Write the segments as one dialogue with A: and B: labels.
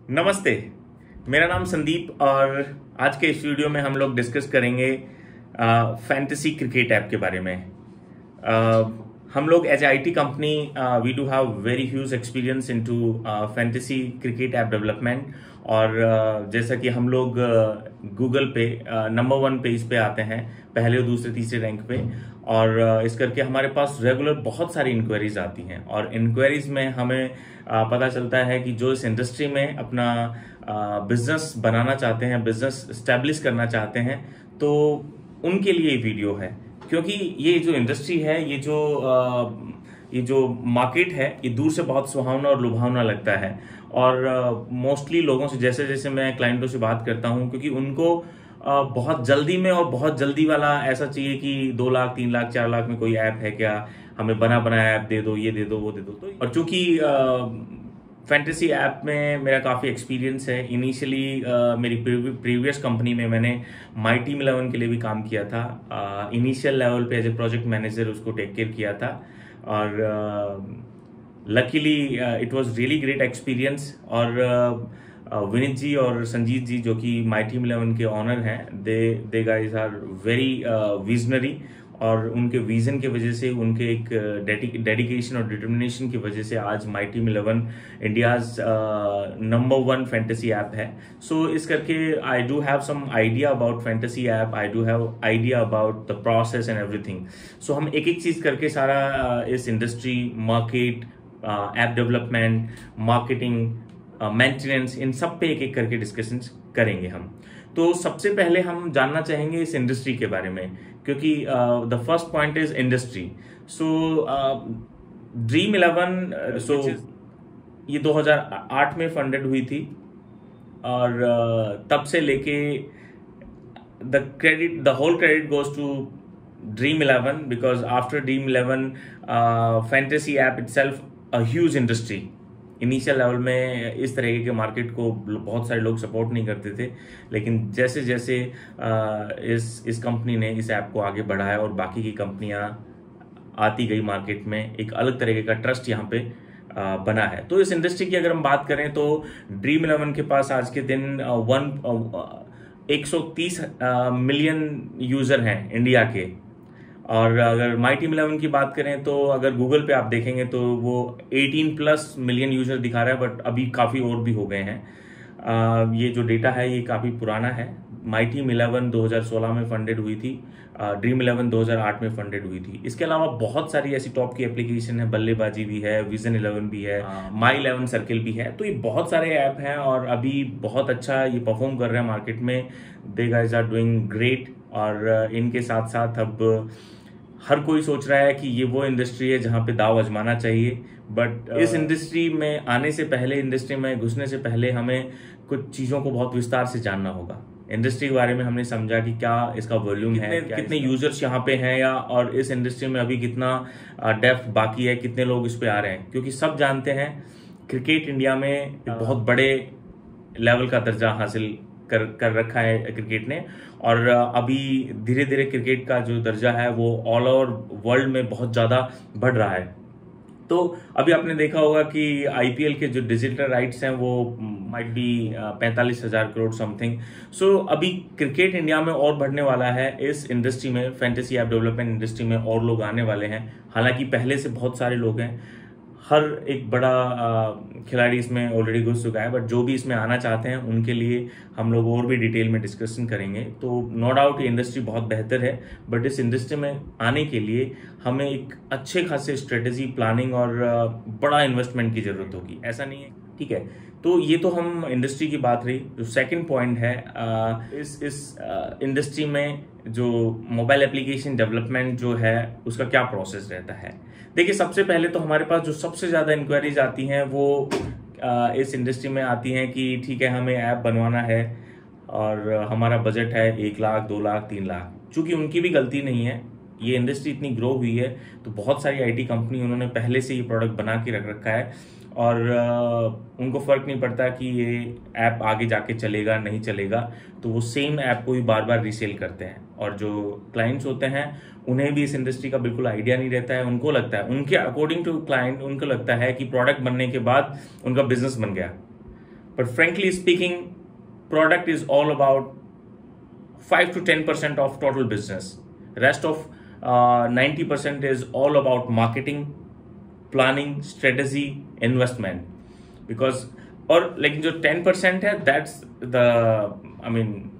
A: नमस्ते। मेरा नाम संदीप और आज के इस वीडियो में हम लोग डिस्कस करेंगे फैंटेसी क्रिकेट ऐप के बारे में। हम लोग as IT company we do have very huge experience into fantasy cricket app development और जैसा कि हम लोग गूगल पे नंबर 1 पेज पे आते हैं, पहले और दूसरे तीसरे रैंक पे, और इस करके हमारे पास रेगुलर बहुत सारी इंक्वायरीज आती हैं और इंक्वायरीज में हमें पता चलता है कि जो इस इंडस्ट्री में अपना बिजनेस बनाना चाहते हैं, बिजनेस स्टैब्लिश करना चाहते हैं, तो उनके लिए वीडियो है। क्योंकि ये जो इंडस्ट्री है, ये जो मार्केट है, ये दूर से बहुत सुहावना और लुभावना लगता है और मोस्टली लोगों से जैसे जैसे मैं क्लाइंटों से बात करता हूं, क्योंकि उनको बहुत जल्दी में और बहुत जल्दी वाला ऐसा चाहिए कि 2 लाख 3 लाख 4 लाख में कोई ऐप है क्या, हमें बना बनाया ऐप दे दो, ये दे दो, वो दे दो। तो और चूंकि फैंटेसी ऐप में मेरा काफ़ी एक्सपीरियंस है, इनिशियली मेरी प्रीवियस कंपनी में मैंने माई टीम 11 के लिए भी काम किया था। इनिशियल लेवल पे एज ए प्रोजेक्ट मैनेजर उसको टेक केयर किया था और luckily it was really great experience. और विनीत जी और संजीत जी जो कि माई टीम 11 के ऑनर हैं, दे गाइज आर वेरी विजनरी और उनके विजन की वजह से, उनके एक डेडिकेशन और डिटर्मिनेशन की वजह से आज my team 11 India's number 1 fantasy app है। सो इस करके I do have some idea about fantasy app, I do have idea about the process and everything. So हम एक एक चीज करके सारा इस industry, market, app development, marketing, maintenance, इन सब पे एक एक करके डिस्कशंस करेंगे हम। तो सबसे पहले हम जानना चाहेंगे इस इंडस्ट्री के बारे में, क्योंकि the first point is industry. So dream 11 सो ये 2008 में फंडेड हुई थी और तब से लेके the whole credit goes to Dream 11 because after Dream 11 fantasy app itself a huge industry. Initial level में इस तरीके के मार्केट को बहुत सारे लोग सपोर्ट नहीं करते थे, लेकिन जैसे जैसे इस कंपनी ने इस ऐप को आगे बढ़ाया और बाकी की कंपनियां आती गई मार्केट में, एक अलग तरीके का ट्रस्ट यहाँ पे बना है। तो इस इंडस्ट्री की अगर हम बात करें तो ड्रीम 11 के पास आज के दिन 130 मिलियन यूजर हैं इंडिया के। और अगर माई टीम 11 की बात करें तो अगर गूगल पे आप देखेंगे तो वो 18+ मिलियन यूजर दिखा रहा है, बट अभी काफ़ी और भी हो गए हैं। ये जो डेटा है ये काफ़ी पुराना है। माई टीम 11 2016 में फंडेड हुई थी, ड्रीम 11 2008 में फंडेड हुई थी। इसके अलावा बहुत सारी ऐसी टॉप की एप्लीकेशन है, बल्लेबाजी भी है, विजन 11 भी है, माई 11 सर्किल भी है। तो ये बहुत सारे ऐप हैं और अभी बहुत अच्छा ये परफॉर्म कर रहे हैं मार्केट में। दे गाइज आर डूइंग ग्रेट। और इनके साथ साथ अब हर कोई सोच रहा है कि ये वो इंडस्ट्री है जहां पे दाव आजमाना चाहिए, बट इस इंडस्ट्री में आने से पहले, इंडस्ट्री में घुसने से पहले हमें कुछ चीज़ों को बहुत विस्तार से जानना होगा। इंडस्ट्री के बारे में हमने समझा कि क्या इसका वॉल्यूम है, कितने यूजर्स यहाँ पे हैं, या और इस इंडस्ट्री में अभी कितना डेप्थ बाकी है, कितने लोग इस पे आ रहे हैं। क्योंकि सब जानते हैं क्रिकेट इंडिया में बहुत बड़े लेवल का दर्जा हासिल कर रखा है क्रिकेट ने, और अभी धीरे धीरे क्रिकेट का जो दर्जा है वो ऑल ओवर वर्ल्ड में बहुत ज़्यादा बढ़ रहा है। तो अभी आपने देखा होगा कि आईपीएल के जो डिजिटल राइट्स हैं वो माइट बी 45,000 करोड़ समथिंग। सो अभी क्रिकेट इंडिया में और बढ़ने वाला है। इस इंडस्ट्री में, फैंटेसी ऐप डेवलपमेंट इंडस्ट्री में और लोग आने वाले हैं। हालांकि पहले से बहुत सारे लोग हैं, हर एक बड़ा खिलाड़ी इसमें ऑलरेडी घुस चुका है, बट जो भी इसमें आना चाहते हैं उनके लिए हम लोग और भी डिटेल में डिस्कशन करेंगे। तो नो डाउट ये इंडस्ट्री बहुत बेहतर है, बट इस इंडस्ट्री में आने के लिए हमें एक अच्छे खासे स्ट्रेटेजी, प्लानिंग और बड़ा इन्वेस्टमेंट की जरूरत होगी, ऐसा नहीं है। ठीक है, तो ये तो हम इंडस्ट्री की बात रही। जो सेकंड पॉइंट है, इस इंडस्ट्री में जो मोबाइल एप्लीकेशन डेवलपमेंट जो है उसका क्या प्रोसेस रहता है। देखिए, सबसे पहले तो हमारे पास जो सबसे ज़्यादा इंक्वायरीज आती हैं वो इस इंडस्ट्री में आती हैं कि ठीक है, हमें ऐप बनवाना है और हमारा बजट है 1 लाख 2 लाख 3 लाख। चूंकि उनकी भी गलती नहीं है, ये इंडस्ट्री इतनी ग्रो हुई है तो बहुत सारी आईटी कंपनी उन्होंने पहले से ये प्रोडक्ट बना के रख रखा है और उनको फर्क नहीं पड़ता कि ये ऐप आगे जाके चलेगा नहीं चलेगा, तो वो सेम ऐप को ही बार बार रीसेल करते हैं। और जो क्लाइंट्स होते हैं उन्हें भी इस इंडस्ट्री का बिल्कुल आइडिया नहीं रहता है। उनको लगता है, उनके अकॉर्डिंग टू क्लाइंट, उनको लगता है कि प्रोडक्ट बनने के बाद उनका बिजनेस बन गया, But frankly speaking, product is all about 5 to 10% of total business. Rest of 90% is all about marketing, planning, strategy, investment. Because और लेकिन जो 10% है, that's the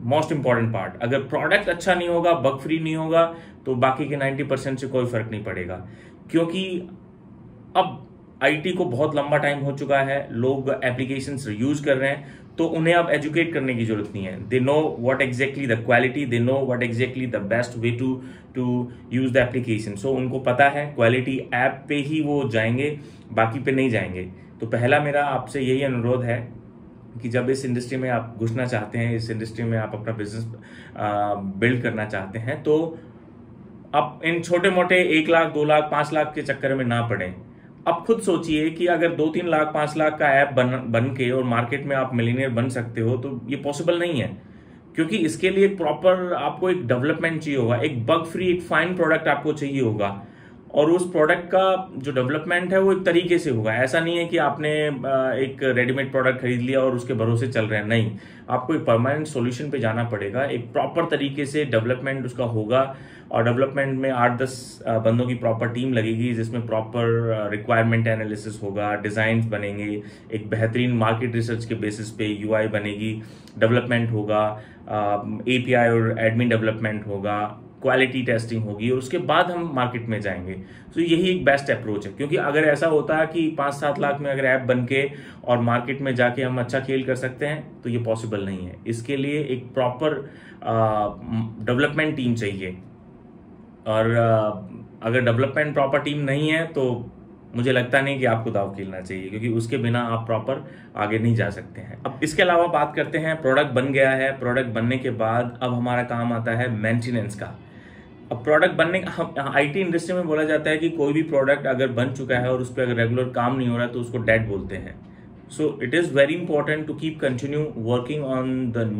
A: most important part. अगर प्रोडक्ट अच्छा नहीं होगा, बग फ्री नहीं होगा, तो बाकी के 90% से कोई फर्क नहीं पड़ेगा. क्योंकि अब आईटी को बहुत लंबा टाइम हो चुका है, लोग एप्लीकेशंस यूज कर रहे हैं, तो उन्हें अब एजुकेट करने की जरूरत नहीं है. They know what exactly the quality, they know what exactly the best way to use the application. So उनको पता है क्वालिटी ऐप पे ही वो जाएंगे, बाकी पे नहीं जाएंगे. तो पहला मेरा आपसे यही अनुरोध है कि जब इस इंडस्ट्री में आप घुसना चाहते हैं, इस इंडस्ट्री में आप अपना बिजनेस बिल्ड करना चाहते हैं, तो आप इन छोटे मोटे 1 लाख 2 लाख 5 लाख के चक्कर में ना पड़े. अब खुद सोचिए कि अगर 2-3 लाख 5 लाख का ऐप बन के और मार्केट में आप मिलियनियर बन सकते हो, तो ये पॉसिबल नहीं है. क्योंकि इसके लिए प्रॉपर आपको एक डेवलपमेंट चाहिए होगा, एक बग फ्री, एक फाइन प्रोडक्ट आपको चाहिए होगा. और उस प्रोडक्ट का जो डेवलपमेंट है वो एक तरीके से होगा. ऐसा नहीं है कि आपने एक रेडीमेड प्रोडक्ट खरीद लिया और उसके भरोसे चल रहे हैं. नहीं, आपको एक परमानेंट सॉल्यूशन पे जाना पड़ेगा. एक प्रॉपर तरीके से डेवलपमेंट उसका होगा, और डेवलपमेंट में 8-10 बंदों की प्रॉपर टीम लगेगी, जिसमें प्रॉपर रिक्वायरमेंट एनालिसिस होगा, डिजाइन बनेंगे, एक बेहतरीन मार्केट रिसर्च के बेसिस पे यूआई बनेगी, डेवलपमेंट होगा, एपीआई और एडमिन डेवलपमेंट होगा, क्वालिटी टेस्टिंग होगी, और उसके बाद हम मार्केट में जाएंगे. तो यही एक बेस्ट अप्रोच है. क्योंकि अगर ऐसा होता है कि 5-7 लाख में अगर ऐप बन के और मार्केट में जाके हम अच्छा खेल कर सकते हैं, तो ये पॉसिबल नहीं है. इसके लिए एक प्रॉपर डेवलपमेंट टीम चाहिए. और अगर डेवलपमेंट प्रॉपर टीम नहीं है, तो मुझे लगता नहीं कि आपको दाव खेलना चाहिए, क्योंकि उसके बिना आप प्रॉपर आगे नहीं जा सकते हैं. अब इसके अलावा बात करते हैं, प्रोडक्ट बन गया है, प्रोडक्ट बनने के बाद अब हमारा काम आता है मेंटेनेंस का. अब प्रोडक्ट बनने का, आईटी इंडस्ट्री में बोला जाता है कि कोई भी प्रोडक्ट अगर बन चुका है और उस पर अगर रेगुलर काम नहीं हो रहा है, तो उसको डेड बोलते हैं. So it is very important to keep continue working on the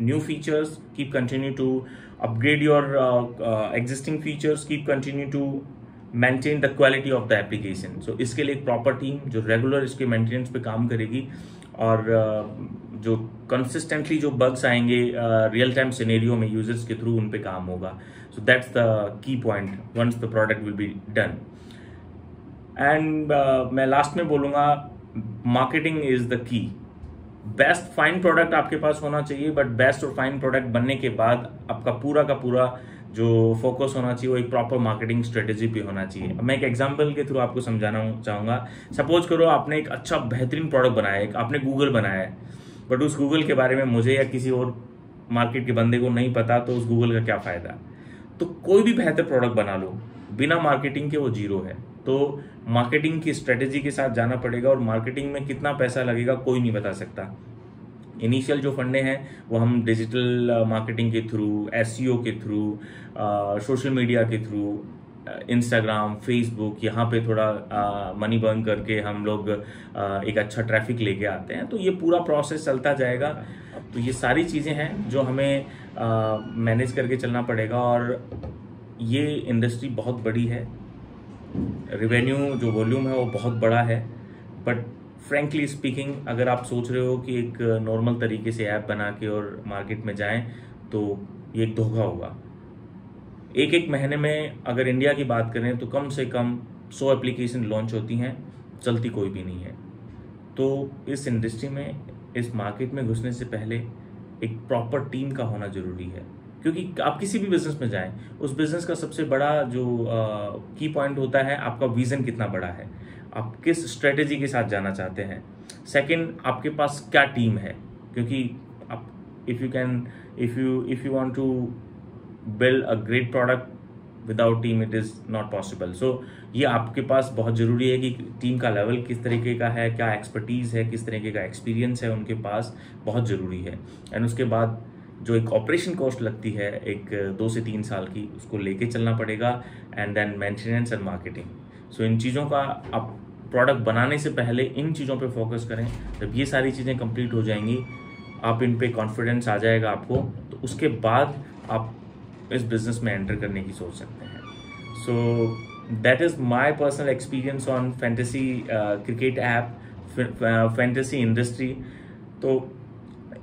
A: new features, keep continue to upgrade your existing features, keep continue to maintain the quality of the application. So इसके लिए एक proper team जो regular इसके maintenance पे काम करेगी, और जो कंसिस्टेंटली जो बग्स आएंगे रियल टाइम सिनेरियो में यूजर्स के थ्रू, उन पे काम होगा. So that's the key point once the product will be done. And मैं लास्ट में बोलूँगा, marketing is the key. Best fine product आपके पास होना चाहिए, बट बेस्ट और फाइन प्रोडक्ट बनने के बाद आपका पूरा का पूरा जो फोकस होना चाहिए वो एक प्रॉपर मार्केटिंग स्ट्रेटेजी पे होना चाहिए. मैं एक एग्जांपल के थ्रू आपको समझाना चाहूँगा. सपोज करो आपने एक अच्छा बेहतरीन प्रोडक्ट बनाया है, आपने गूगल बनाया है, बट उस गूगल के बारे में मुझे या किसी और मार्केट के बंदे को नहीं पता, तो उस गूगल का क्या फ़ायदा. तो कोई भी बेहतर प्रोडक्ट बना लो, बिना मार्केटिंग के वो जीरो है. तो मार्केटिंग की स्ट्रेटेजी के साथ जाना पड़ेगा, और मार्केटिंग में कितना पैसा लगेगा कोई नहीं बता सकता. इनिशियल जो फंडे हैं वो हम डिजिटल मार्केटिंग के थ्रू, एसईओ के थ्रू, सोशल मीडिया के थ्रू, इंस्टाग्राम, फेसबुक, यहाँ पे थोड़ा मनी बर्न करके हम लोग एक अच्छा ट्रैफिक लेके आते हैं. तो ये पूरा प्रोसेस चलता जाएगा. तो ये सारी चीज़ें हैं जो हमें मैनेज करके चलना पड़ेगा. और ये इंडस्ट्री बहुत बड़ी है, रेवेन्यू जो वॉल्यूम है वो बहुत बड़ा है, बट फ्रेंकली स्पीकिंग अगर आप सोच रहे हो कि एक नॉर्मल तरीके से ऐप बना के और मार्केट में जाएं, तो ये एक धोखा होगा. एक महीने में अगर इंडिया की बात करें तो कम से कम 100 एप्लीकेशन लॉन्च होती हैं, चलती कोई भी नहीं है. तो इस इंडस्ट्री में, इस मार्केट में घुसने से पहले एक प्रॉपर टीम का होना ज़रूरी है. क्योंकि आप किसी भी बिजनेस में जाएं, उस बिजनेस का सबसे बड़ा जो की पॉइंट होता है, आपका विजन कितना बड़ा है, आप किस स्ट्रेटेजी के साथ जाना चाहते हैं. सेकंड, आपके पास क्या टीम है. क्योंकि आप if you want to build a great product without team, it is not possible. So ये आपके पास बहुत ज़रूरी है कि टीम का लेवल किस तरीके का है, क्या एक्सपर्टीज़ है, किस तरीके का एक्सपीरियंस है उनके पास, बहुत ज़रूरी है. एंड उसके बाद जो एक ऑपरेशन कॉस्ट लगती है एक 2 से 3 साल की, उसको लेके चलना पड़ेगा. And then maintenance and marketing. So इन चीज़ों का आप प्रोडक्ट बनाने से पहले इन चीज़ों पे फोकस करें. जब ये सारी चीज़ें कंप्लीट हो जाएंगी, आप इन पे कॉन्फिडेंस आ जाएगा आपको, तो उसके बाद आप इस बिज़नेस में एंटर करने की सोच सकते हैं. So that is my personal experience on fantasy cricket app, fantasy industry. तो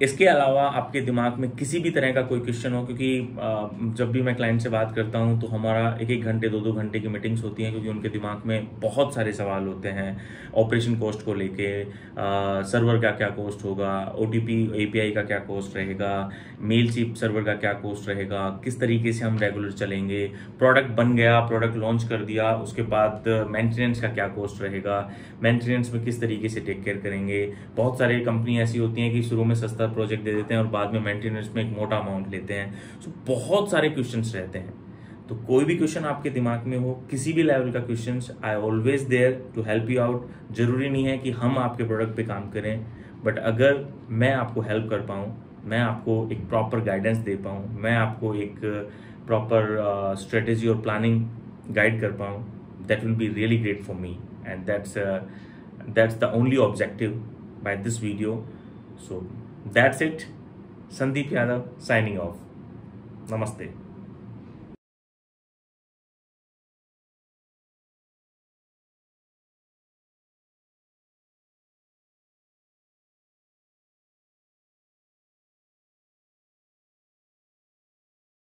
A: इसके अलावा आपके दिमाग में किसी भी तरह का कोई क्वेश्चन हो, क्योंकि जब भी मैं क्लाइंट से बात करता हूं तो हमारा 1-1 घंटे 2-2 घंटे की मीटिंग्स होती हैं, क्योंकि उनके दिमाग में बहुत सारे सवाल होते हैं ऑपरेशन कॉस्ट को लेके, सर्वर का क्या कॉस्ट होगा, OTP API का क्या कॉस्ट रहेगा, मेलशिप सर्वर का क्या कॉस्ट रहेगा, किस तरीके से हम रेगुलर चलेंगे, प्रोडक्ट बन गया, प्रोडक्ट लॉन्च कर दिया, उसके बाद मेंटेनेंस का क्या कॉस्ट रहेगा, मेंटेनेंस में किस तरीके से टेक केयर करेंगे। बहुत सारे कंपनी ऐसी होती हैं कि शुरू में सस्ता प्रोजेक्ट दे देते हैं और बाद में मेंटेनेंस में एक मोटा अमाउंट लेते हैं। सो बहुत सारे क्वेश्चंस रहते हैं। तो कोई भी क्वेश्चन आपके दिमाग में हो, किसी भी लेवल का questions, I always there to help you out. जरूरी नहीं है कि हम आपके प्रोडक्ट पे काम करें, बट अगर मैं आपको हेल्प कर पाऊँ, मैं आपको एक प्रॉपर गाइडेंस दे पाऊँ, मैं आपको एक प्रॉपर स्ट्रेटेजी और प्लानिंग गाइड कर पाऊँ, that will be really great for me, and that's the only objective by this video. So that's it. Sandeep Yadav signing off. Namaste.